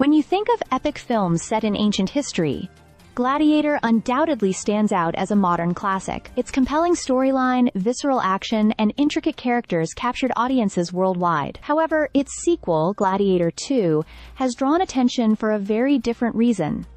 When you think of epic films set in ancient history, Gladiator undoubtedly stands out as a modern classic. Its compelling storyline, visceral action, and intricate characters captured audiences worldwide. However, its sequel, Gladiator 2, has drawn attention for a very different reason.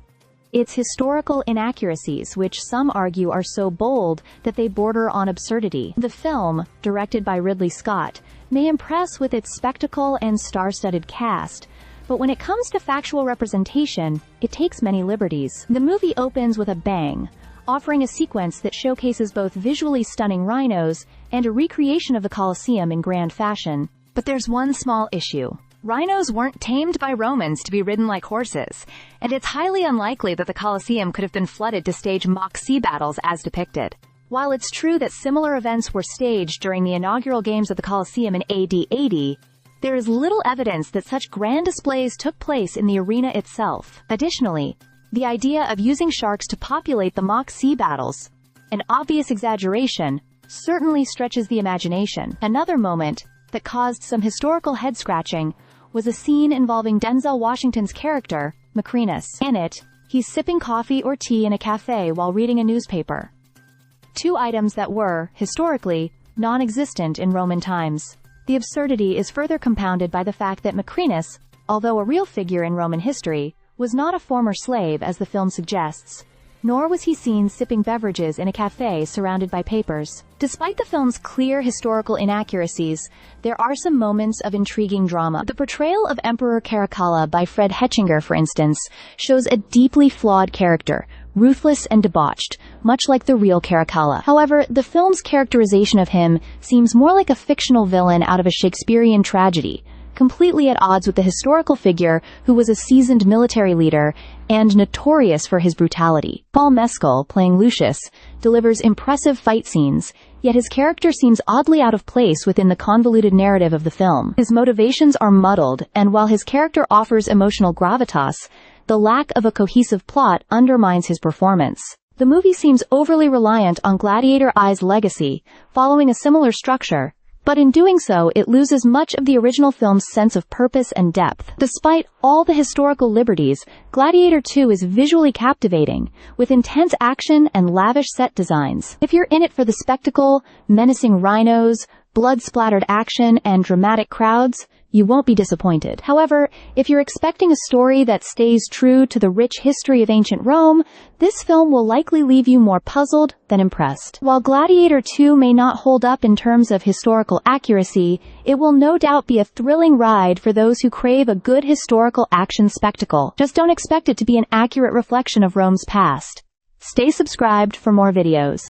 Its historical inaccuracies, which some argue are so bold that they border on absurdity. The film, directed by Ridley Scott, may impress with its spectacle and star-studded cast, but when it comes to factual representation, it takes many liberties. The movie opens with a bang, offering a sequence that showcases both visually stunning rhinos and a recreation of the Colosseum in grand fashion. But there's one small issue. Rhinos weren't tamed by Romans to be ridden like horses, and it's highly unlikely that the Colosseum could have been flooded to stage mock sea battles as depicted. While it's true that similar events were staged during the inaugural games of the Colosseum in AD 80, there is little evidence that such grand displays took place in the arena itself. Additionally, the idea of using sharks to populate the mock sea battles, an obvious exaggeration, certainly stretches the imagination. Another moment that caused some historical head-scratching was a scene involving Denzel Washington's character, McGuigan. In it, he's sipping coffee or tea in a cafe while reading a newspaper. Two items that were, historically, non-existent in Roman times. The absurdity is further compounded by the fact that McGuigan, although a real figure in Roman history, was not a former slave as the film suggests, nor was he seen sipping beverages in a cafe surrounded by papers. Despite the film's clear historical inaccuracies, there are some moments of intriguing drama. The portrayal of Emperor Caracalla by Fred Hetchinger, for instance, shows a deeply flawed character, ruthless and debauched, much like the real Caracalla. However, the film's characterization of him seems more like a fictional villain out of a Shakespearean tragedy, completely at odds with the historical figure who was a seasoned military leader and notorious for his brutality. Paul Mescal, playing Lucius, delivers impressive fight scenes, yet his character seems oddly out of place within the convoluted narrative of the film. His motivations are muddled, and while his character offers emotional gravitas, the lack of a cohesive plot undermines his performance. The movie seems overly reliant on Gladiator I's legacy, following a similar structure, but in doing so it loses much of the original film's sense of purpose and depth. Despite all the historical liberties, Gladiator 2 is visually captivating, with intense action and lavish set designs. If you're in it for the spectacle, menacing rhinos, blood-splattered action, and dramatic crowds, you won't be disappointed. However, if you're expecting a story that stays true to the rich history of ancient Rome, this film will likely leave you more puzzled than impressed. While Gladiator 2 may not hold up in terms of historical accuracy, it will no doubt be a thrilling ride for those who crave a good historical action spectacle. Just don't expect it to be an accurate reflection of Rome's past. Stay subscribed for more videos.